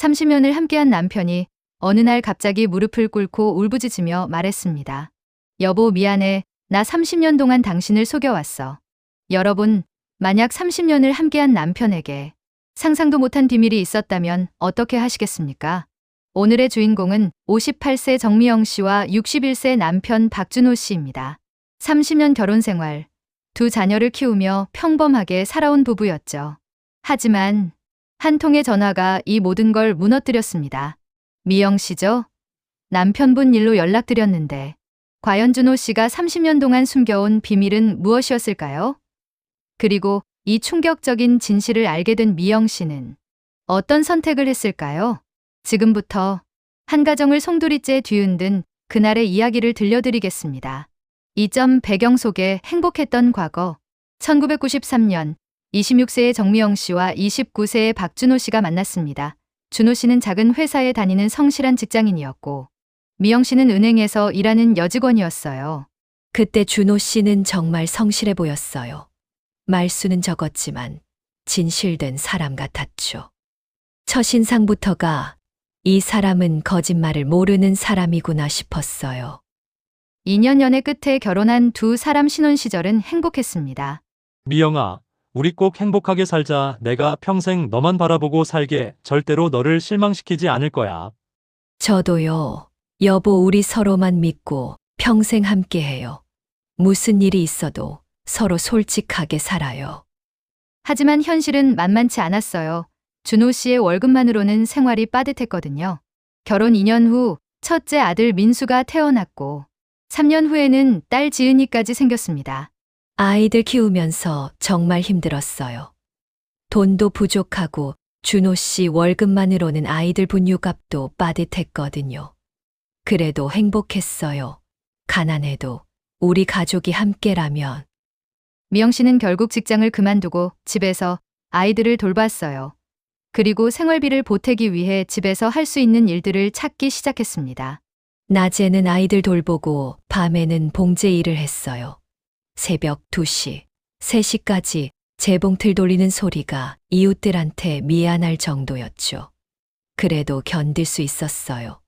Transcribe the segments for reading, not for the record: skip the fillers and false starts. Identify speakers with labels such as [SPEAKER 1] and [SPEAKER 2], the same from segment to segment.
[SPEAKER 1] 30년을 함께한 남편이 어느 날 갑자기 무릎을 꿇고 울부짖으며 말했습니다. 여보, 미안해. 나 30년 동안 당신을 속여왔어. 여러분, 만약 30년을 함께한 남편에게 상상도 못한 비밀이 있었다면 어떻게 하시겠습니까? 오늘의 주인공은 58세 정미영 씨와 61세 남편 박준호 씨입니다. 30년 결혼 생활, 두 자녀를 키우며 평범하게 살아온 부부였죠. 하지만 한 통의 전화가 이 모든 걸 무너뜨렸습니다. 미영 씨죠? 남편분 일로 연락드렸는데 과연 준호 씨가 30년 동안 숨겨온 비밀은 무엇이었을까요? 그리고 이 충격적인 진실을 알게 된 미영 씨는 어떤 선택을 했을까요? 지금부터 한 가정을 송두리째 뒤흔든 그날의 이야기를 들려드리겠습니다. 이점 배경 속에 행복했던 과거. 1993년 26세의 정미영 씨와 29세의 박준호 씨가 만났습니다. 준호 씨는 작은 회사에 다니는 성실한 직장인이었고 미영 씨는 은행에서 일하는 여직원이었어요.
[SPEAKER 2] 그때 준호 씨는 정말 성실해 보였어요. 말수는 적었지만 진실된 사람 같았죠. 첫인상부터가 이 사람은 거짓말을 모르는 사람이구나 싶었어요.
[SPEAKER 1] 2년 연애 끝에 결혼한 두 사람 신혼 시절은 행복했습니다.
[SPEAKER 3] 미영아, 우리 꼭 행복하게 살자. 내가 평생 너만 바라보고 살게. 절대로 너를 실망시키지 않을 거야.
[SPEAKER 2] 저도요. 여보, 우리 서로만 믿고 평생 함께해요. 무슨 일이 있어도 서로 솔직하게 살아요.
[SPEAKER 1] 하지만 현실은 만만치 않았어요. 준호 씨의 월급만으로는 생활이 빠듯했거든요. 결혼 2년 후 첫째 아들 민수가 태어났고 3년 후에는 딸 지은이까지 생겼습니다.
[SPEAKER 2] 아이들 키우면서 정말 힘들었어요. 돈도 부족하고 준호 씨 월급만으로는 아이들 분유값도 빠듯했거든요. 그래도 행복했어요. 가난해도 우리 가족이 함께라면.
[SPEAKER 1] 미영 씨는 결국 직장을 그만두고 집에서 아이들을 돌봤어요. 그리고 생활비를 보태기 위해 집에서 할 수 있는 일들을 찾기 시작했습니다.
[SPEAKER 2] 낮에는 아이들 돌보고 밤에는 봉제 일을 했어요. 새벽 2시, 3시까지 재봉틀 돌리는 소리가 이웃들한테 미안할 정도였죠. 그래도 견딜 수 있었어요.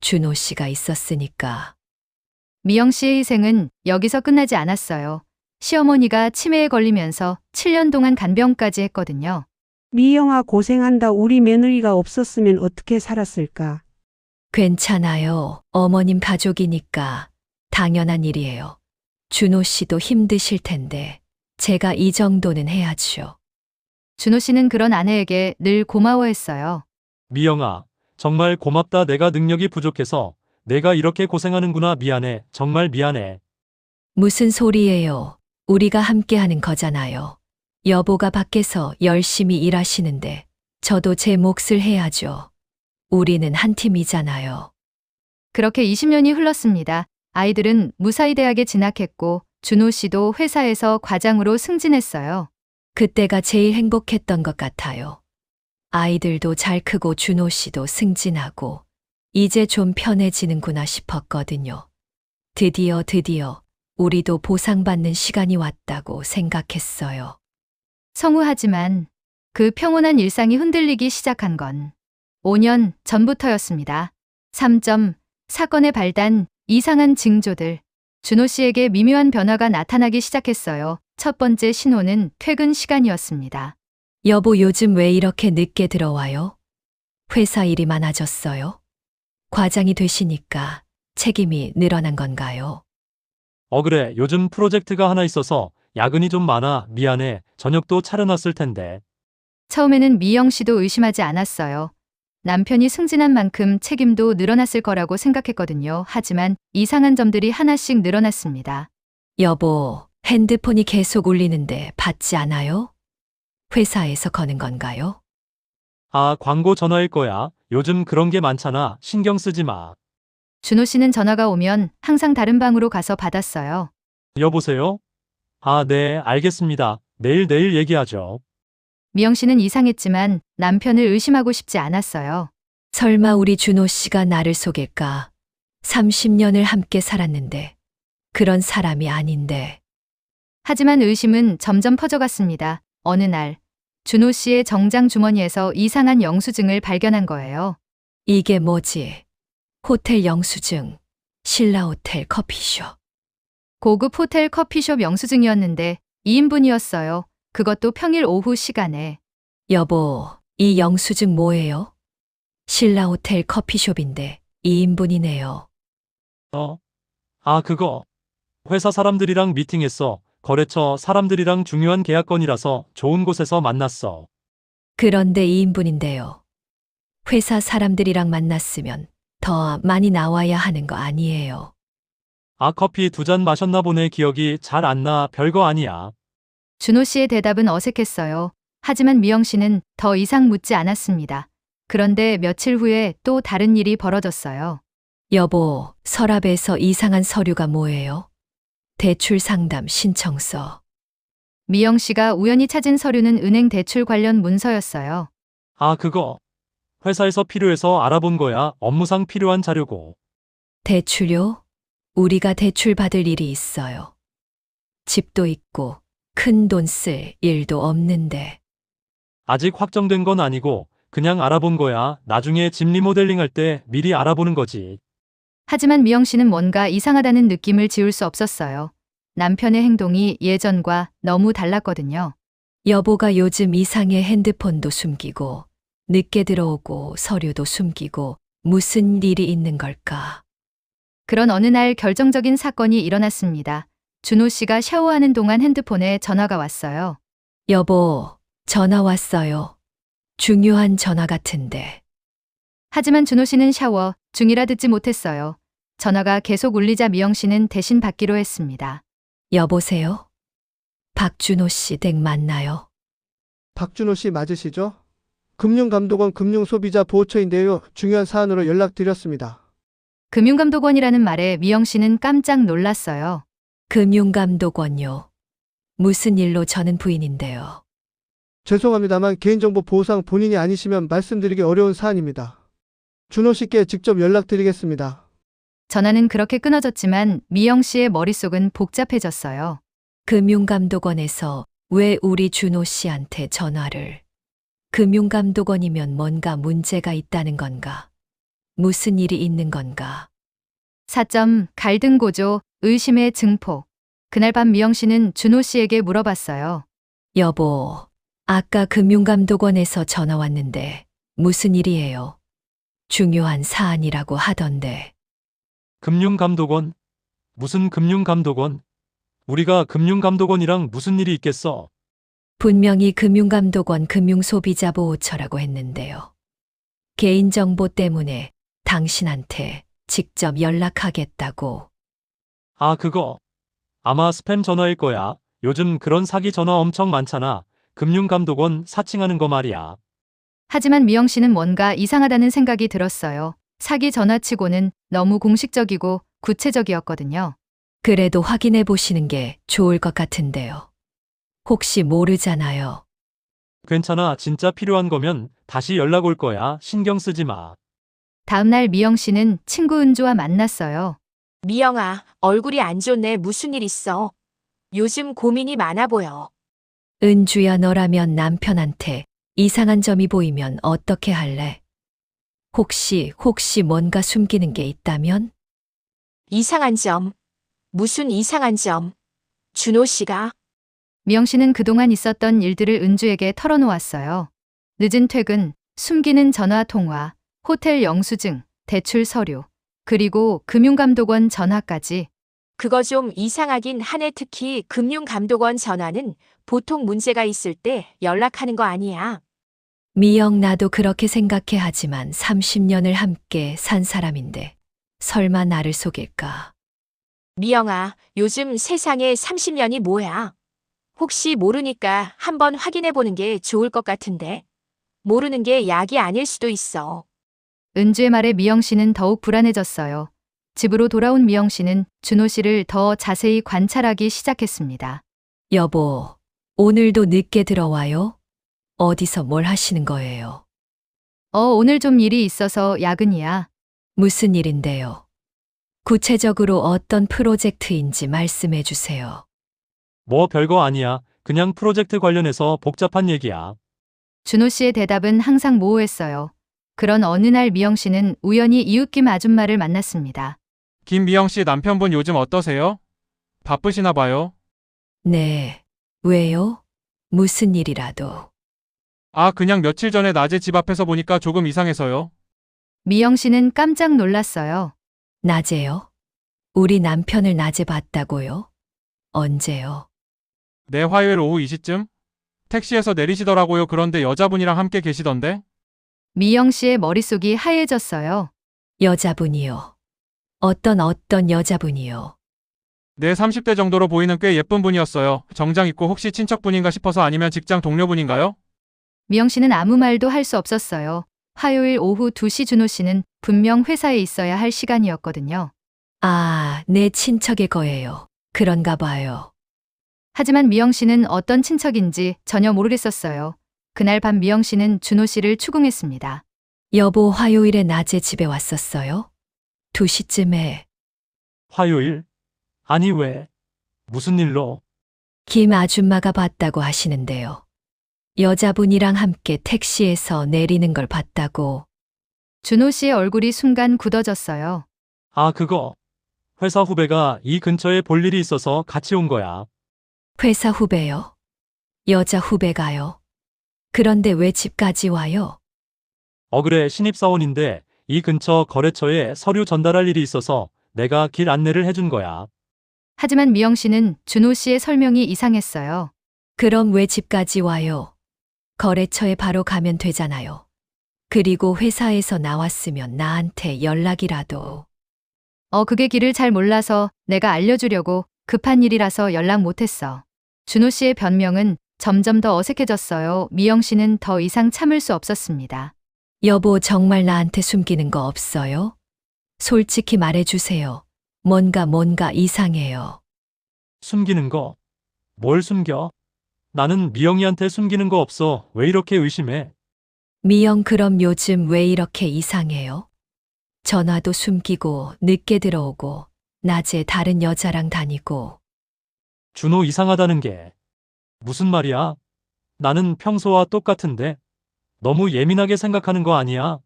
[SPEAKER 2] 준호 씨가 있었으니까.
[SPEAKER 1] 미영 씨의 희생은 여기서 끝나지 않았어요. 시어머니가 치매에 걸리면서 7년 동안 간병까지 했거든요.
[SPEAKER 4] 미영아, 고생한다. 우리 며느리가 없었으면 어떻게 살았을까?
[SPEAKER 2] 괜찮아요. 어머님 가족이니까 당연한 일이에요. 준호 씨도 힘드실 텐데 제가 이 정도는 해야죠.
[SPEAKER 1] 준호 씨는 그런 아내에게 늘 고마워했어요.
[SPEAKER 3] 미영아, 정말 고맙다. 내가 능력이 부족해서 내가 이렇게 고생하는구나. 미안해. 정말 미안해.
[SPEAKER 2] 무슨 소리예요? 우리가 함께하는 거잖아요. 여보가 밖에서 열심히 일하시는데 저도 제 몫을 해야죠. 우리는 한 팀이잖아요.
[SPEAKER 1] 그렇게 20년이 흘렀습니다. 아이들은 무사히 대학에 진학했고 준호 씨도 회사에서 과장으로 승진했어요.
[SPEAKER 2] 그때가 제일 행복했던 것 같아요. 아이들도 잘 크고 준호 씨도 승진하고 이제 좀 편해지는구나 싶었거든요. 드디어 우리도 보상받는 시간이 왔다고 생각했어요.
[SPEAKER 1] 성우하지만 그 평온한 일상이 흔들리기 시작한 건 5년 전부터였습니다. 3점, 사건의 발단, 이상한 징조들. 준호 씨에게 미묘한 변화가 나타나기 시작했어요. 첫 번째 신호는 퇴근 시간이었습니다.
[SPEAKER 2] 여보, 요즘 왜 이렇게 늦게 들어와요? 회사 일이 많아졌어요? 과장이 되시니까 책임이 늘어난 건가요?
[SPEAKER 3] 그래. 요즘 프로젝트가 하나 있어서 야근이 좀 많아. 미안해. 저녁도 차려놨을 텐데.
[SPEAKER 1] 처음에는 미영 씨도 의심하지 않았어요. 남편이 승진한 만큼 책임도 늘어났을 거라고 생각했거든요. 하지만 이상한 점들이 하나씩 늘어났습니다.
[SPEAKER 2] 여보, 핸드폰이 계속 울리는데 받지 않아요? 회사에서 거는 건가요?
[SPEAKER 3] 아, 광고 전화일 거야. 요즘 그런 게 많잖아. 신경 쓰지 마.
[SPEAKER 1] 준호 씨는 전화가 오면 항상 다른 방으로 가서 받았어요.
[SPEAKER 3] 여보세요? 아, 네, 알겠습니다. 내일 얘기하죠.
[SPEAKER 1] 미영 씨는 이상했지만 남편을 의심하고 싶지 않았어요.
[SPEAKER 2] 설마 우리 준호 씨가 나를 속일까? 30년을 함께 살았는데 그런 사람이 아닌데.
[SPEAKER 1] 하지만 의심은 점점 퍼져갔습니다. 어느 날 준호 씨의 정장 주머니에서 이상한 영수증을 발견한 거예요.
[SPEAKER 2] 이게 뭐지? 호텔 영수증, 신라호텔 커피숍.
[SPEAKER 1] 고급 호텔 커피숍 영수증이었는데 2인분이었어요. 그것도 평일 오후 시간에.
[SPEAKER 2] 여보, 이 영수증 뭐예요? 신라호텔 커피숍인데 2인분이네요.
[SPEAKER 3] 그거. 회사 사람들이랑 미팅했어. 거래처 사람들이랑 중요한 계약건이라서 좋은 곳에서 만났어.
[SPEAKER 2] 그런데 2인분인데요. 회사 사람들이랑 만났으면 더 많이 나와야 하는 거 아니에요.
[SPEAKER 3] 커피 2잔 마셨나 보네. 기억이 잘 안 나. 별거 아니야.
[SPEAKER 1] 준호 씨의 대답은 어색했어요. 하지만 미영 씨는 더 이상 묻지 않았습니다. 그런데 며칠 후에 또 다른 일이 벌어졌어요.
[SPEAKER 2] 여보, 서랍에서 이상한 서류가 뭐예요? 대출 상담 신청서.
[SPEAKER 1] 미영 씨가 우연히 찾은 서류는 은행 대출 관련 문서였어요.
[SPEAKER 3] 그거. 회사에서 필요해서 알아본 거야. 업무상 필요한 자료고.
[SPEAKER 2] 대출요? 우리가 대출 받을 일이 있어요. 집도 있고 큰 돈 쓸 일도 없는데.
[SPEAKER 3] 아직 확정된 건 아니고 그냥 알아본 거야. 나중에 집 리모델링 할 때 미리 알아보는 거지.
[SPEAKER 1] 하지만 미영 씨는 뭔가 이상하다는 느낌을 지울 수 없었어요. 남편의 행동이 예전과 너무 달랐거든요.
[SPEAKER 2] 여보가 요즘 이상해. 핸드폰도 숨기고 늦게 들어오고 서류도 숨기고 무슨 일이 있는 걸까?
[SPEAKER 1] 그런 어느 날 결정적인 사건이 일어났습니다. 준호 씨가 샤워하는 동안 핸드폰에 전화가 왔어요.
[SPEAKER 2] 여보, 전화 왔어요. 중요한 전화 같은데.
[SPEAKER 1] 하지만 준호 씨는 샤워 중이라 듣지 못했어요. 전화가 계속 울리자 미영 씨는 대신 받기로 했습니다.
[SPEAKER 2] 여보세요? 박준호 씨 댁 맞나요?
[SPEAKER 5] 박준호 씨 맞으시죠? 금융감독원 금융소비자 보호처인데요. 중요한 사안으로 연락드렸습니다.
[SPEAKER 1] 금융감독원이라는 말에 미영 씨는 깜짝 놀랐어요.
[SPEAKER 2] 금융감독원요. 무슨 일로? 저는 부인인데요.
[SPEAKER 5] 죄송합니다만 개인정보 보호상 본인이 아니시면 말씀드리기 어려운 사안입니다. 준호 씨께 직접 연락드리겠습니다.
[SPEAKER 1] 전화는 그렇게 끊어졌지만 미영 씨의 머릿속은 복잡해졌어요.
[SPEAKER 2] 금융감독원에서 왜 우리 준호 씨한테 전화를? 금융감독원이면 뭔가 문제가 있다는 건가? 무슨 일이 있는 건가?
[SPEAKER 1] 사점, 갈등 고조, 의심의 증폭. 그날 밤 미영 씨는 준호 씨에게 물어봤어요.
[SPEAKER 2] 여보, 아까 금융감독원에서 전화 왔는데 무슨 일이에요? 중요한 사안이라고 하던데.
[SPEAKER 3] 금융감독원? 무슨 금융감독원? 우리가 금융감독원이랑 무슨 일이 있겠어?
[SPEAKER 2] 분명히 금융감독원 금융소비자보호처라고 했는데요. 개인정보 때문에 당신한테 직접 연락하겠다고.
[SPEAKER 3] 그거. 아마 스팸 전화일 거야. 요즘 그런 사기 전화 엄청 많잖아. 금융감독원 사칭하는 거 말이야.
[SPEAKER 1] 하지만 미영 씨는 뭔가 이상하다는 생각이 들었어요. 사기 전화치고는 너무 공식적이고 구체적이었거든요.
[SPEAKER 2] 그래도 확인해 보시는 게 좋을 것 같은데요. 혹시 모르잖아요.
[SPEAKER 3] 괜찮아. 진짜 필요한 거면 다시 연락 올 거야. 신경 쓰지 마.
[SPEAKER 1] 다음날 미영 씨는 친구 은주와 만났어요.
[SPEAKER 6] 미영아, 얼굴이 안 좋네. 무슨 일 있어? 요즘 고민이 많아 보여.
[SPEAKER 2] 은주야, 너라면 남편한테 이상한 점이 보이면 어떻게 할래? 혹시 뭔가 숨기는 게 있다면?
[SPEAKER 6] 이상한 점. 무슨 이상한 점? 준호 씨가?
[SPEAKER 1] 미영 씨는 그동안 있었던 일들을 은주에게 털어놓았어요. 늦은 퇴근, 숨기는 전화 통화, 호텔 영수증, 대출 서류, 그리고 금융감독원 전화까지.
[SPEAKER 6] 그거 좀 이상하긴 하네. 특히 금융감독원 전화는 보통 문제가 있을 때 연락하는 거 아니야.
[SPEAKER 2] 미영, 나도 그렇게 생각해. 하지만 30년을 함께 산 사람인데 설마 나를 속일까?
[SPEAKER 6] 미영아, 요즘 세상에 30년이 뭐야? 혹시 모르니까 한번 확인해 보는 게 좋을 것 같은데. 모르는 게 약이 아닐 수도 있어.
[SPEAKER 1] 은주의 말에 미영 씨는 더욱 불안해졌어요. 집으로 돌아온 미영 씨는 준호 씨를 더 자세히 관찰하기 시작했습니다.
[SPEAKER 2] 여보, 오늘도 늦게 들어와요? 어디서 뭘 하시는 거예요?
[SPEAKER 1] 오늘 좀 일이 있어서 야근이야.
[SPEAKER 2] 무슨 일인데요? 구체적으로 어떤 프로젝트인지 말씀해 주세요.
[SPEAKER 3] 뭐 별거 아니야. 그냥 프로젝트 관련해서 복잡한 얘기야.
[SPEAKER 1] 준호 씨의 대답은 항상 모호했어요. 그런 어느 날 미영 씨는 우연히 이웃김 아줌마를 만났습니다.
[SPEAKER 7] 김미영 씨 남편분 요즘 어떠세요? 바쁘시나 봐요.
[SPEAKER 2] 네. 왜요? 무슨 일이라도.
[SPEAKER 7] 아, 그냥 며칠 전에 낮에 집 앞에서 보니까 조금 이상해서요.
[SPEAKER 1] 미영 씨는 깜짝 놀랐어요.
[SPEAKER 2] 낮에요? 우리 남편을 낮에 봤다고요? 언제요?
[SPEAKER 7] 네, 화요일 오후 2시쯤? 택시에서 내리시더라고요. 그런데 여자분이랑 함께 계시던데?
[SPEAKER 1] 미영 씨의 머릿속이 하얘졌어요.
[SPEAKER 2] 여자분이요. 어떤 여자분이요.
[SPEAKER 7] 네, 30대 정도로 보이는 꽤 예쁜 분이었어요. 정장 입고 혹시 친척분인가 싶어서 아니면 직장 동료분인가요?
[SPEAKER 1] 미영 씨는 아무 말도 할 수 없었어요. 화요일 오후 2시 준호 씨는 분명 회사에 있어야 할 시간이었거든요.
[SPEAKER 2] 아, 내 친척의 거예요. 그런가 봐요.
[SPEAKER 1] 하지만 미영 씨는 어떤 친척인지 전혀 모르겠었어요. 그날 밤 미영 씨는 준호 씨를 추궁했습니다.
[SPEAKER 2] 여보, 화요일에 낮에 집에 왔었어요? 2시쯤에
[SPEAKER 3] 화요일? 아니 왜? 무슨 일로?
[SPEAKER 2] 김 아줌마가 봤다고 하시는데요. 여자분이랑 함께 택시에서 내리는 걸 봤다고.
[SPEAKER 1] 준호 씨의 얼굴이 순간 굳어졌어요.
[SPEAKER 3] 아, 그거. 회사 후배가 이 근처에 볼 일이 있어서 같이 온 거야.
[SPEAKER 2] 회사 후배요? 여자 후배가요? 그런데 왜 집까지 와요?
[SPEAKER 3] 그래, 신입사원인데 이 근처 거래처에 서류 전달할 일이 있어서 내가 길 안내를 해준 거야.
[SPEAKER 1] 하지만 미영 씨는 준호 씨의 설명이 이상했어요.
[SPEAKER 2] 그럼 왜 집까지 와요? 거래처에 바로 가면 되잖아요. 그리고 회사에서 나왔으면 나한테 연락이라도.
[SPEAKER 1] 그게 길을 잘 몰라서 내가 알려주려고 급한 일이라서 연락 못했어. 준호 씨의 변명은 점점 더 어색해졌어요. 미영 씨는 더 이상 참을 수 없었습니다.
[SPEAKER 2] 여보, 정말 나한테 숨기는 거 없어요? 솔직히 말해주세요. 뭔가 이상해요.
[SPEAKER 3] 숨기는 거? 뭘 숨겨? 나는 미영이한테 숨기는 거 없어. 왜 이렇게 의심해?
[SPEAKER 2] 미영, 그럼 요즘 왜 이렇게 이상해요? 전화도 숨기고 늦게 들어오고 낮에 다른 여자랑 다니고.
[SPEAKER 3] 준호 이상하다는 게 무슨 말이야? 나는 평소와 똑같은데 너무 예민하게 생각하는 거 아니야?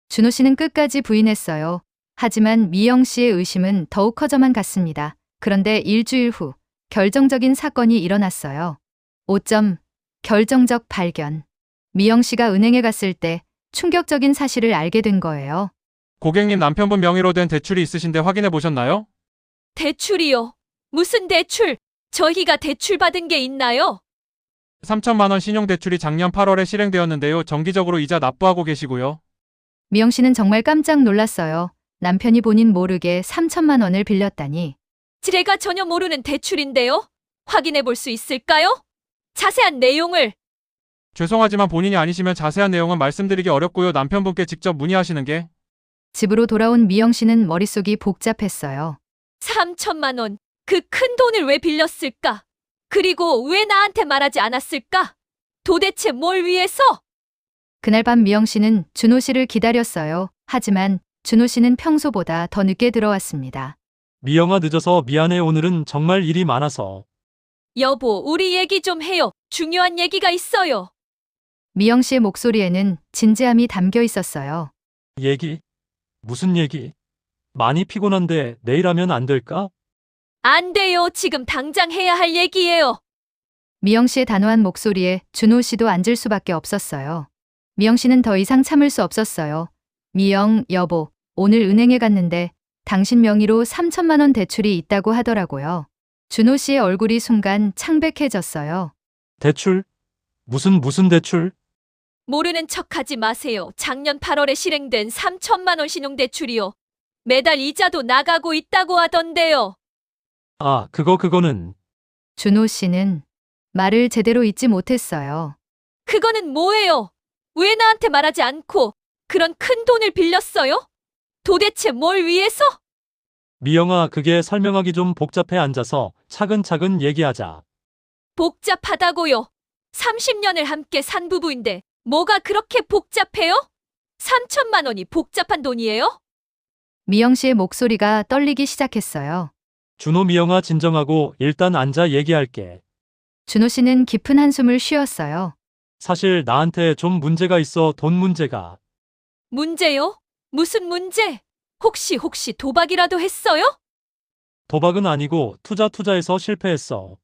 [SPEAKER 1] 준호 씨는 끝까지 부인했어요. 하지만 미영 씨의 의심은 더욱 커져만 갔습니다. 그런데 일주일 후 결정적인 사건이 일어났어요. 5점 결정적 발견. 미영 씨가 은행에 갔을 때 충격적인 사실을 알게 된 거예요.
[SPEAKER 7] 고객님 남편분 명의로 된 대출이 있으신데 확인해 보셨나요?
[SPEAKER 2] 대출이요? 무슨 대출? 저희가 대출 받은 게 있나요?
[SPEAKER 7] 3천만 원 신용대출이 작년 8월에 실행되었는데요. 정기적으로 이자 납부하고 계시고요.
[SPEAKER 1] 미영 씨는 정말 깜짝 놀랐어요. 남편이 본인 모르게 3천만 원을 빌렸다니.
[SPEAKER 2] 제가 전혀 모르는 대출인데요. 확인해 볼 수 있을까요? 자세한 내용을.
[SPEAKER 7] 죄송하지만 본인이 아니시면 자세한 내용은 말씀드리기 어렵고요. 남편분께 직접 문의하시는 게.
[SPEAKER 1] 집으로 돌아온 미영 씨는 머릿속이 복잡했어요.
[SPEAKER 2] 3천만 원. 그 큰 돈을 왜 빌렸을까? 그리고 왜 나한테 말하지 않았을까? 도대체 뭘 위해서?
[SPEAKER 1] 그날 밤 미영 씨는 준호 씨를 기다렸어요. 하지만 준호 씨는 평소보다 더 늦게 들어왔습니다.
[SPEAKER 3] 미영아, 늦어서 미안해. 오늘은 정말 일이 많아서.
[SPEAKER 2] 여보, 우리 얘기 좀 해요. 중요한 얘기가 있어요.
[SPEAKER 1] 미영 씨의 목소리에는 진지함이 담겨 있었어요.
[SPEAKER 3] 얘기? 무슨 얘기? 많이 피곤한데 내일 하면 안 될까?
[SPEAKER 2] 안 돼요. 지금 당장 해야 할 얘기예요.
[SPEAKER 1] 미영 씨의 단호한 목소리에 준호 씨도 앉을 수밖에 없었어요. 미영 씨는 더 이상 참을 수 없었어요. 미영, 여보, 오늘 은행에 갔는데 당신 명의로 3천만 원 대출이 있다고 하더라고요. 준호 씨의 얼굴이 순간 창백해졌어요.
[SPEAKER 3] 대출? 무슨 대출?
[SPEAKER 2] 모르는 척하지 마세요. 작년 8월에 실행된 3천만 원 신용대출이요. 매달 이자도 나가고 있다고 하던데요.
[SPEAKER 3] 아, 그거는.
[SPEAKER 1] 준호 씨는 말을 제대로 잇지 못했어요.
[SPEAKER 2] 그거는 뭐예요? 왜 나한테 말하지 않고 그런 큰 돈을 빌렸어요? 도대체 뭘 위해서?
[SPEAKER 3] 미영아, 그게 설명하기 좀 복잡해. 앉아서 차근차근 얘기하자.
[SPEAKER 2] 복잡하다고요. 30년을 함께 산 부부인데 뭐가 그렇게 복잡해요? 3천만 원이 복잡한 돈이에요?
[SPEAKER 1] 미영 씨의 목소리가 떨리기 시작했어요.
[SPEAKER 3] 준호, 미영아, 진정하고 일단 앉아 얘기할게.
[SPEAKER 1] 준호 씨는 깊은 한숨을 쉬었어요.
[SPEAKER 3] 사실 나한테 좀 문제가 있어, 돈 문제가.
[SPEAKER 2] 문제요? 무슨 문제? 혹시 도박이라도 했어요?
[SPEAKER 3] 도박은 아니고 투자해서 실패했어.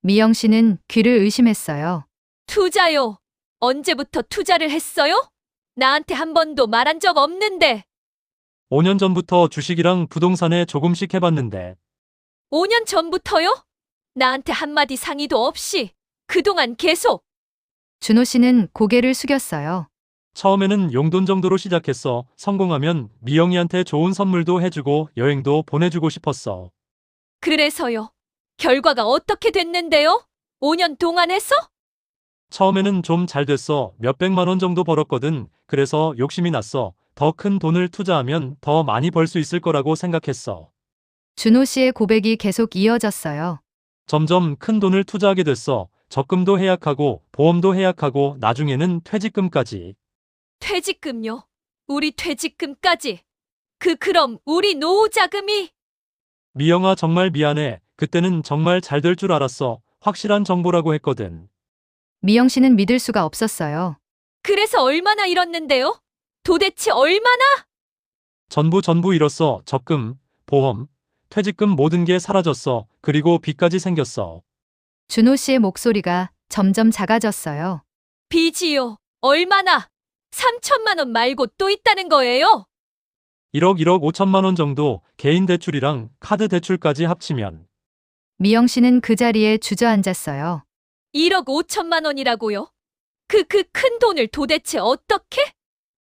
[SPEAKER 1] 미영 씨는 귀를 의심했어요.
[SPEAKER 2] 투자요? 언제부터 투자를 했어요? 나한테 한 번도 말한 적 없는데.
[SPEAKER 3] 5년 전부터 주식이랑 부동산에 조금씩 해봤는데
[SPEAKER 2] 5년 전부터요? 나한테 한마디 상의도 없이 그동안 계속.
[SPEAKER 1] 준호 씨는 고개를 숙였어요.
[SPEAKER 3] 처음에는 용돈 정도로 시작했어. 성공하면 미영이한테 좋은 선물도 해주고 여행도 보내주고 싶었어.
[SPEAKER 2] 그래서요. 결과가 어떻게 됐는데요? 5년 동안 해서?
[SPEAKER 3] 처음에는 좀 잘 됐어. 몇백만 원 정도 벌었거든. 그래서 욕심이 났어. 더 큰 돈을 투자하면 더 많이 벌 수 있을 거라고 생각했어.
[SPEAKER 1] 준호 씨의 고백이 계속 이어졌어요.
[SPEAKER 3] 점점 큰 돈을 투자하게 됐어. 적금도 해약하고 보험도 해약하고 나중에는 퇴직금까지.
[SPEAKER 2] 퇴직금요? 우리 퇴직금까지. 그럼 우리 노후 자금이.
[SPEAKER 3] 미영아, 정말 미안해. 그때는 정말 잘 될 줄 알았어. 확실한 정보라고 했거든.
[SPEAKER 1] 미영 씨는 믿을 수가 없었어요.
[SPEAKER 2] 그래서 얼마나 잃었는데요? 도대체 얼마나?
[SPEAKER 3] 전부 잃었어. 적금, 보험, 퇴직금 모든 게 사라졌어. 그리고 빚까지 생겼어.
[SPEAKER 1] 준호 씨의 목소리가 점점 작아졌어요.
[SPEAKER 2] 빚이요? 얼마나? 3천만 원 말고 또 있다는 거예요?
[SPEAKER 3] 1억 5천만 원 정도, 개인 대출이랑 카드 대출까지 합치면.
[SPEAKER 1] 미영 씨는 그 자리에 주저앉았어요.
[SPEAKER 2] 1억 5천만 원이라고요? 그 큰 돈을 도대체 어떻게?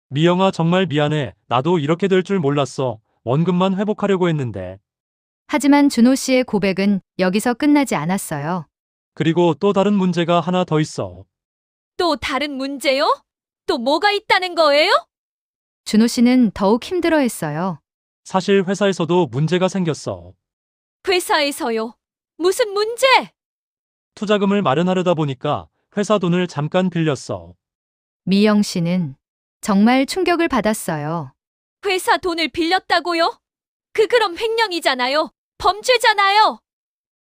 [SPEAKER 3] 미영아, 정말 미안해. 나도 이렇게 될 줄 몰랐어. 원금만 회복하려고 했는데.
[SPEAKER 1] 하지만 준호 씨의 고백은 여기서 끝나지 않았어요.
[SPEAKER 3] 그리고 또 다른 문제가 하나 더 있어.
[SPEAKER 2] 또 다른 문제요? 또 뭐가 있다는 거예요?
[SPEAKER 1] 준호 씨는 더욱 힘들어했어요.
[SPEAKER 3] 사실 회사에서도 문제가 생겼어.
[SPEAKER 2] 회사에서요? 무슨 문제?
[SPEAKER 3] 투자금을 마련하려다 보니까 회사 돈을 잠깐 빌렸어.
[SPEAKER 1] 미영 씨는 정말 충격을 받았어요.
[SPEAKER 2] 회사 돈을 빌렸다고요? 그럼 횡령이잖아요. 범죄잖아요.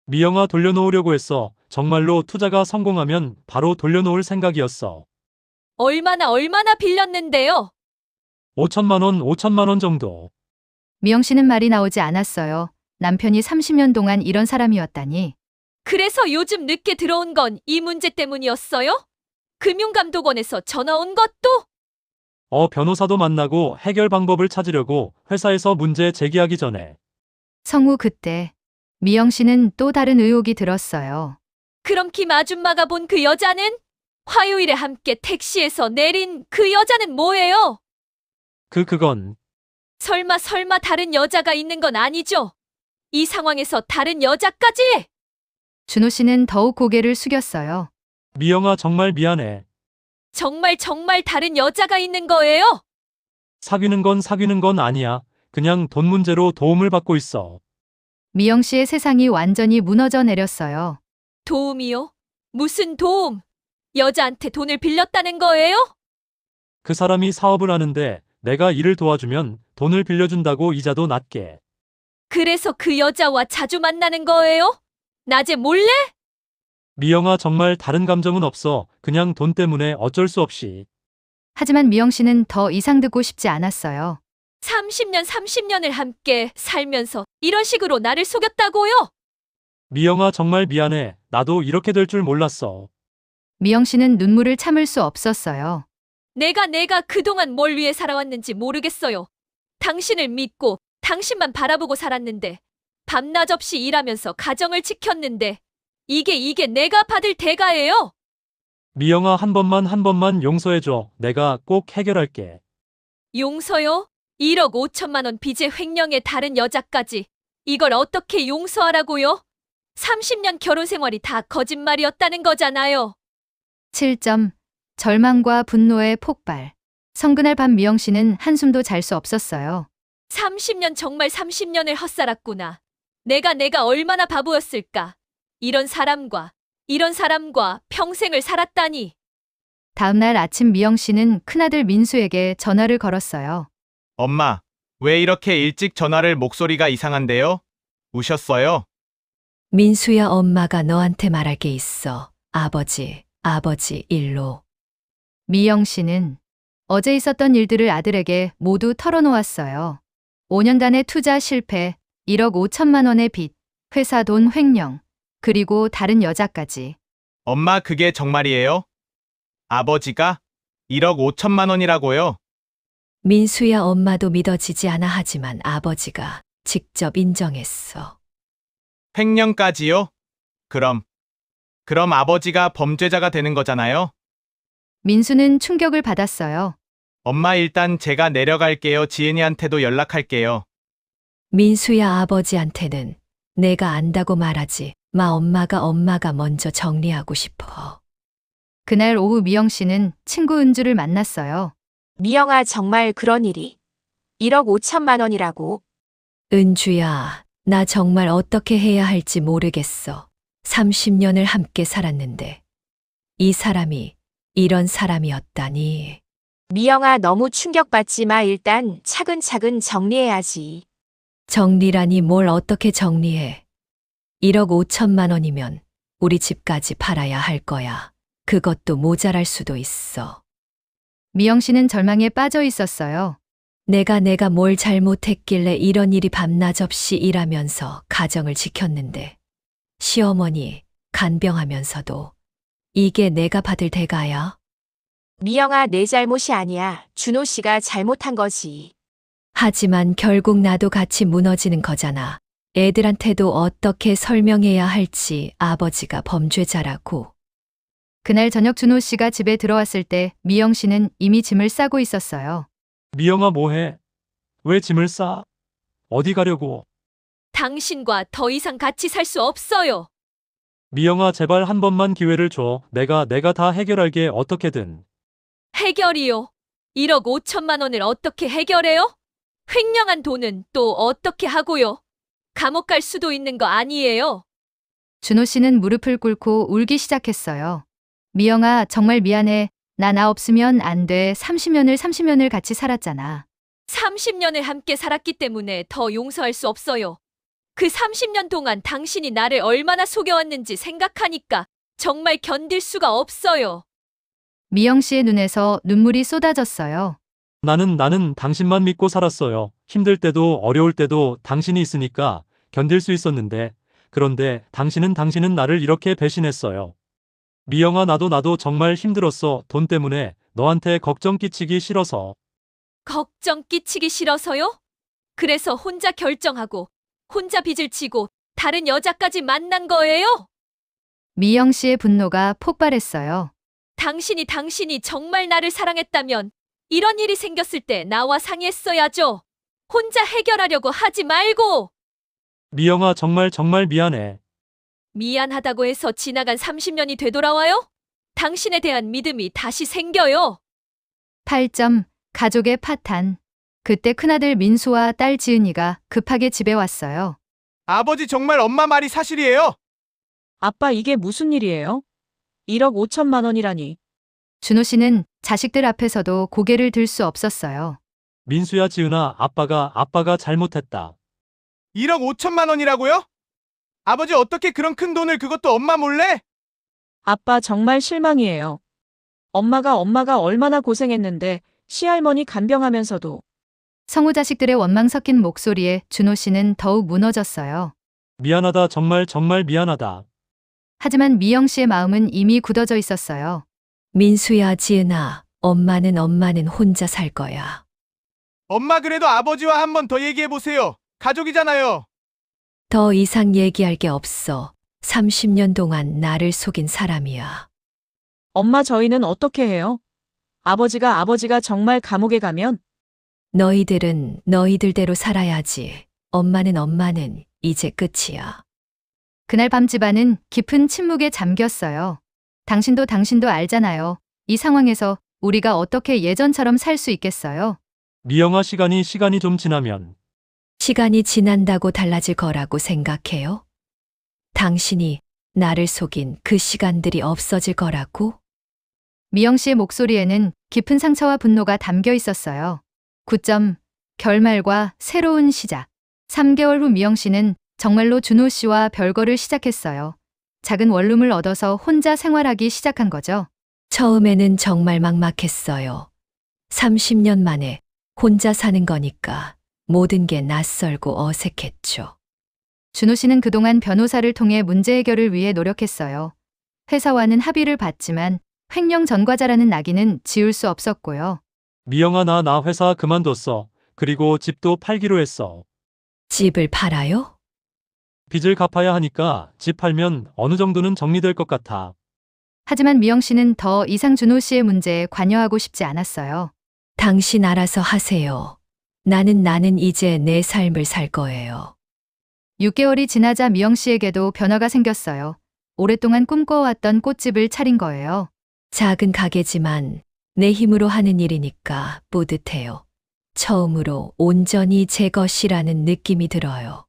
[SPEAKER 3] 미영아, 돌려놓으려고 했어. 정말로 투자가 성공하면 바로 돌려놓을 생각이었어.
[SPEAKER 2] 얼마나 빌렸는데요?
[SPEAKER 3] 5천만 원 정도.
[SPEAKER 1] 미영 씨는 말이 나오지 않았어요. 남편이 30년 동안 이런 사람이었다니.
[SPEAKER 2] 그래서 요즘 늦게 들어온 건 이 문제 때문이었어요? 금융감독원에서 전화 온 것도?
[SPEAKER 3] 변호사도 만나고 해결 방법을 찾으려고 회사에서 문제 제기하기 전에.
[SPEAKER 1] 성우 그때 미영 씨는 또 다른 의혹이 들었어요.
[SPEAKER 2] 그럼 김 아줌마가 본 그 여자는? 화요일에 함께 택시에서 내린 그 여자는 뭐예요?
[SPEAKER 3] 그건
[SPEAKER 2] 설마 다른 여자가 있는 건 아니죠? 이 상황에서 다른 여자까지?
[SPEAKER 1] 준호 씨는 더욱 고개를 숙였어요.
[SPEAKER 3] 미영아, 정말 미안해.
[SPEAKER 2] 정말 다른 여자가 있는 거예요?
[SPEAKER 3] 사귀는 건 아니야. 그냥 돈 문제로 도움을 받고 있어.
[SPEAKER 1] 미영 씨의 세상이 완전히 무너져 내렸어요.
[SPEAKER 2] 도움이요? 무슨 도움? 여자한테 돈을 빌렸다는 거예요?
[SPEAKER 3] 그 사람이 사업을 하는데 내가 일을 도와주면 돈을 빌려준다고 이자도 낮게.
[SPEAKER 2] 그래서 그 여자와 자주 만나는 거예요? 낮에 몰래?
[SPEAKER 3] 미영아, 정말 다른 감정은 없어. 그냥 돈 때문에 어쩔 수 없이.
[SPEAKER 1] 하지만 미영 씨는 더 이상 듣고 싶지 않았어요.
[SPEAKER 2] 30년을 함께 살면서 이런 식으로 나를 속였다고요?
[SPEAKER 3] 미영아, 정말 미안해. 나도 이렇게 될 줄 몰랐어.
[SPEAKER 1] 미영 씨는 눈물을 참을 수 없었어요.
[SPEAKER 2] 내가 그동안 뭘 위해 살아왔는지 모르겠어요. 당신을 믿고 당신만 바라보고 살았는데 밤낮 없이 일하면서 가정을 지켰는데 이게 내가 받을 대가예요.
[SPEAKER 3] 미영아, 한 번만 용서해줘. 내가 꼭 해결할게.
[SPEAKER 2] 용서요? 1억 5천만 원 빚의 횡령에 다른 여자까지 이걸 어떻게 용서하라고요? 30년 결혼 생활이 다 거짓말이었다는 거잖아요.
[SPEAKER 1] 7점. 절망과 분노의 폭발. 성그날 밤 미영 씨는 한숨도 잘 수 없었어요.
[SPEAKER 2] 30년 정말 30년을 헛살았구나. 내가 얼마나 바보였을까. 이런 사람과 평생을 살았다니.
[SPEAKER 1] 다음 날 아침 미영 씨는 큰아들 민수에게 전화를 걸었어요.
[SPEAKER 8] 엄마, 왜 이렇게 일찍 전화를 목소리가 이상한데요? 우셨어요?
[SPEAKER 2] 민수야, 엄마가 너한테 말할 게 있어. 아버지, 아버지 일로.
[SPEAKER 1] 미영 씨는 어제 있었던 일들을 아들에게 모두 털어놓았어요. 5년간의 투자 실패, 1억 5천만 원의 빚, 회사 돈 횡령, 그리고 다른 여자까지.
[SPEAKER 8] 엄마 그게 정말이에요? 아버지가 1억 5천만 원이라고요?
[SPEAKER 2] 민수야 엄마도 믿어지지 않아 하지만 아버지가 직접 인정했어.
[SPEAKER 8] 횡령까지요? 그럼 아버지가 범죄자가 되는 거잖아요?
[SPEAKER 1] 민수는 충격을 받았어요.
[SPEAKER 8] 엄마 일단 제가 내려갈게요. 지은이한테도 연락할게요.
[SPEAKER 2] 민수야 아버지한테는 내가 안다고 말하지 마. 엄마가 먼저 정리하고 싶어.
[SPEAKER 1] 그날 오후 미영 씨는 친구 은주를 만났어요.
[SPEAKER 6] 미영아, 정말 그런 일이 1억 5천만 원이라고.
[SPEAKER 2] 은주야, 나 정말 어떻게 해야 할지 모르겠어. 30년을 함께 살았는데 이 사람이 이런 사람이었다니.
[SPEAKER 6] 미영아, 너무 충격받지 마. 일단 차근차근 정리해야지.
[SPEAKER 2] 정리라니 뭘 어떻게 정리해. 1억 5천만 원이면 우리 집까지 팔아야 할 거야. 그것도 모자랄 수도 있어.
[SPEAKER 1] 미영 씨는 절망에 빠져 있었어요.
[SPEAKER 2] 내가 뭘 잘못했길래 이런 일이 밤낮 없이 일하면서 가정을 지켰는데 시어머니 간병하면서도 이게 내가 받을 대가야?
[SPEAKER 6] 미영아, 내 잘못이 아니야. 준호 씨가 잘못한 거지.
[SPEAKER 2] 하지만 결국 나도 같이 무너지는 거잖아. 애들한테도 어떻게 설명해야 할지. 아버지가 범죄자라고.
[SPEAKER 1] 그날 저녁 준호 씨가 집에 들어왔을 때 미영 씨는 이미 짐을 싸고 있었어요.
[SPEAKER 3] 미영아 뭐해? 왜 짐을 싸? 어디 가려고?
[SPEAKER 2] 당신과 더 이상 같이 살 수 없어요.
[SPEAKER 3] 미영아 제발 한 번만 기회를 줘. 내가 다 해결할게 어떻게든.
[SPEAKER 2] 해결이요? 1억 5천만 원을 어떻게 해결해요? 횡령한 돈은 또 어떻게 하고요? 감옥 갈 수도 있는 거 아니에요?
[SPEAKER 1] 준호 씨는 무릎을 꿇고 울기 시작했어요. 미영아, 정말 미안해. 나 없으면 안 돼. 30년을 같이 살았잖아.
[SPEAKER 2] 30년을 함께 살았기 때문에 더 용서할 수 없어요. 그 30년 동안 당신이 나를 얼마나 속여왔는지 생각하니까 정말 견딜 수가 없어요.
[SPEAKER 1] 미영 씨의 눈에서 눈물이 쏟아졌어요.
[SPEAKER 3] 나는 당신만 믿고 살았어요. 힘들 때도 어려울 때도 당신이 있으니까 견딜 수 있었는데 그런데 당신은 나를 이렇게 배신했어요. 미영아 나도 정말 힘들었어. 돈 때문에 너한테 걱정 끼치기 싫어서.
[SPEAKER 2] 걱정 끼치기 싫어서요? 그래서 혼자 결정하고 혼자 빚을 지고 다른 여자까지 만난 거예요?
[SPEAKER 1] 미영 씨의 분노가 폭발했어요.
[SPEAKER 2] 당신이 정말 나를 사랑했다면 이런 일이 생겼을 때 나와 상의했어야죠. 혼자 해결하려고 하지 말고.
[SPEAKER 3] 미영아 정말 미안해.
[SPEAKER 2] 미안하다고 해서 지나간 30년이 되돌아와요? 당신에 대한 믿음이 다시 생겨요.
[SPEAKER 1] 8점 가족의 파탄. 그때 큰아들 민수와 딸 지은이가 급하게 집에 왔어요.
[SPEAKER 8] 아버지 정말 엄마 말이 사실이에요?
[SPEAKER 9] 아빠 이게 무슨 일이에요? 1억 5천만 원이라니.
[SPEAKER 1] 준호 씨는 자식들 앞에서도 고개를 들 수 없었어요.
[SPEAKER 3] 민수야 지은아 아빠가 잘못했다.
[SPEAKER 8] 1억 5천만 원이라고요? 아버지 어떻게 그런 큰 돈을 그것도 엄마 몰래?
[SPEAKER 9] 아빠 정말 실망이에요. 엄마가 얼마나 고생했는데 시할머니 간병하면서도.
[SPEAKER 1] 성우 자식들의 원망 섞인 목소리에 준호 씨는 더욱 무너졌어요.
[SPEAKER 3] 미안하다 정말 미안하다.
[SPEAKER 1] 하지만 미영 씨의 마음은 이미 굳어져 있었어요.
[SPEAKER 2] 민수야, 지은아, 엄마는 혼자 살 거야.
[SPEAKER 8] 엄마 그래도 아버지와 한 번 더 얘기해 보세요. 가족이잖아요.
[SPEAKER 2] 더 이상 얘기할 게 없어. 30년 동안 나를 속인 사람이야.
[SPEAKER 9] 엄마 저희는 어떻게 해요? 아버지가 정말 감옥에 가면?
[SPEAKER 2] 너희들은 너희들대로 살아야지. 엄마는 이제 끝이야.
[SPEAKER 1] 그날 밤 집안은 깊은 침묵에 잠겼어요. 당신도 알잖아요. 이 상황에서 우리가 어떻게 예전처럼 살 수 있겠어요?
[SPEAKER 3] 미영아 시간이 좀 지나면.
[SPEAKER 2] 시간이 지난다고 달라질 거라고 생각해요? 당신이 나를 속인 그 시간들이 없어질 거라고?
[SPEAKER 1] 미영 씨의 목소리에는 깊은 상처와 분노가 담겨 있었어요. 9점 결말과 새로운 시작. 3개월 후 미영 씨는 정말로 준호 씨와 별거를 시작했어요. 작은 원룸을 얻어서 혼자 생활하기 시작한 거죠.
[SPEAKER 2] 처음에는 정말 막막했어요. 30년 만에 혼자 사는 거니까 모든 게 낯설고 어색했죠.
[SPEAKER 1] 준호 씨는 그동안 변호사를 통해 문제 해결을 위해 노력했어요. 회사와는 합의를 봤지만 횡령 전과자라는 낙인은 지울 수 없었고요.
[SPEAKER 3] 미영아, 나 회사 그만뒀어. 그리고 집도 팔기로 했어.
[SPEAKER 2] 집을 팔아요?
[SPEAKER 3] 빚을 갚아야 하니까 집 팔면 어느 정도는 정리될 것 같아.
[SPEAKER 1] 하지만 미영 씨는 더 이상 준호 씨의 문제에 관여하고 싶지 않았어요.
[SPEAKER 2] 당신 알아서 하세요. 나는 이제 내 삶을 살 거예요.
[SPEAKER 1] 6개월이 지나자 미영 씨에게도 변화가 생겼어요. 오랫동안 꿈꿔왔던 꽃집을 차린 거예요.
[SPEAKER 2] 작은 가게지만 내 힘으로 하는 일이니까 뿌듯해요. 처음으로 온전히 제 것이라는 느낌이 들어요.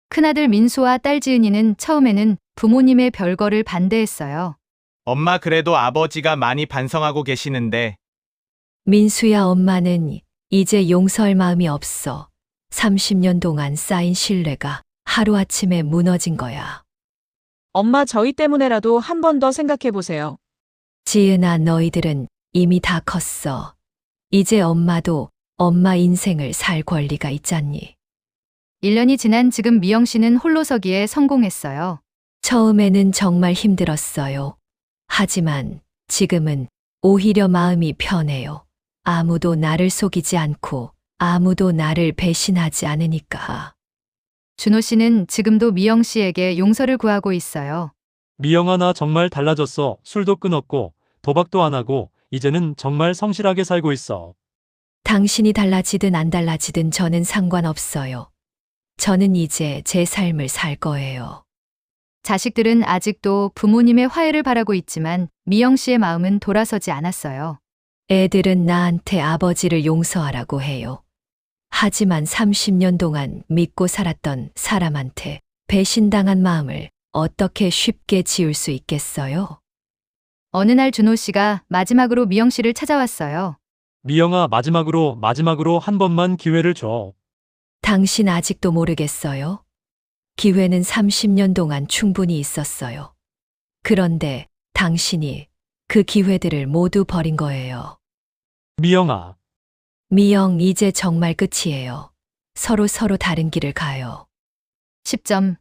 [SPEAKER 1] 큰아들 민수와 딸 지은이는 처음에는 부모님의 별거를 반대했어요.
[SPEAKER 8] 엄마 그래도 아버지가 많이 반성하고 계시는데
[SPEAKER 2] 민수야, 엄마는 이제 용서할 마음이 없어. 30년 동안 쌓인 신뢰가 하루아침에 무너진 거야.
[SPEAKER 9] 엄마 저희 때문에라도 한 번 더 생각해 보세요.
[SPEAKER 2] 지은아, 너희들은 이미 다 컸어. 이제 엄마도 엄마 인생을 살 권리가 있잖니.
[SPEAKER 1] 1년이 지난 지금 미영 씨는 홀로서기에 성공했어요.
[SPEAKER 2] 처음에는 정말 힘들었어요. 하지만 지금은 오히려 마음이 편해요. 아무도 나를 속이지 않고 아무도 나를 배신하지 않으니까.
[SPEAKER 1] 준호 씨는 지금도 미영 씨에게 용서를 구하고 있어요.
[SPEAKER 3] 미영아, 나 정말 달라졌어. 술도 끊었고 도박도 안 하고 이제는 정말 성실하게 살고 있어.
[SPEAKER 2] 당신이 달라지든 안 달라지든 저는 상관없어요. 저는 이제 제 삶을 살 거예요.
[SPEAKER 1] 자식들은 아직도 부모님의 화해를 바라고 있지만 미영 씨의 마음은 돌아서지 않았어요.
[SPEAKER 2] 애들은 나한테 아버지를 용서하라고 해요. 하지만 30년 동안 믿고 살았던 사람한테 배신당한 마음을 어떻게 쉽게 지울 수 있겠어요?
[SPEAKER 1] 어느 날 준호 씨가 마지막으로 미영 씨를 찾아왔어요.
[SPEAKER 3] 미영아, 마지막으로 한 번만 기회를 줘.
[SPEAKER 2] 당신 아직도 모르겠어요? 기회는 30년 동안 충분히 있었어요. 그런데 당신이 그 기회들을 모두 버린 거예요.
[SPEAKER 3] 미영아,
[SPEAKER 2] 미영, 이제 정말 끝이에요. 서로 다른 길을 가요.
[SPEAKER 1] 10점.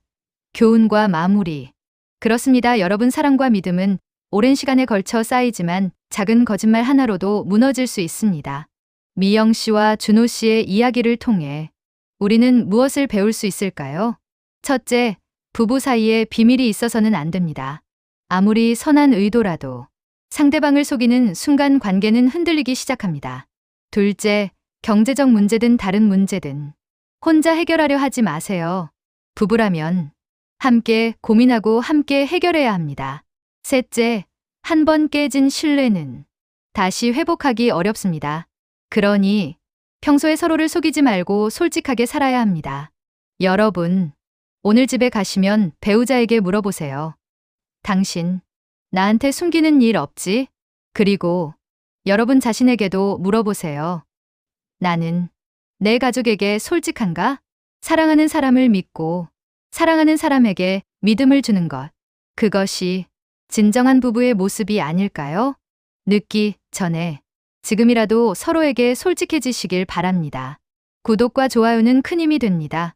[SPEAKER 1] 교훈과 마무리. 그렇습니다. 여러분, 사랑과 믿음은 오랜 시간에 걸쳐 쌓이지만 작은 거짓말 하나로도 무너질 수 있습니다. 미영 씨와 준호 씨의 이야기를 통해 우리는 무엇을 배울 수 있을까요? 첫째, 부부 사이에 비밀이 있어서는 안 됩니다. 아무리 선한 의도라도 상대방을 속이는 순간 관계는 흔들리기 시작합니다. 둘째, 경제적 문제든 다른 문제든 혼자 해결하려 하지 마세요. 부부라면 함께 고민하고 함께 해결해야 합니다. 셋째, 한 번 깨진 신뢰는 다시 회복하기 어렵습니다. 그러니 평소에 서로를 속이지 말고 솔직하게 살아야 합니다. 여러분, 오늘 집에 가시면 배우자에게 물어보세요. 당신, 나한테 숨기는 일 없지? 그리고 여러분 자신에게도 물어보세요. 나는 내 가족에게 솔직한가? 사랑하는 사람을 믿고 사랑하는 사람에게 믿음을 주는 것. 그것이 진정한 부부의 모습이 아닐까요? 늦기 전에 지금이라도 서로에게 솔직해지시길 바랍니다. 구독과 좋아요는 큰 힘이 됩니다.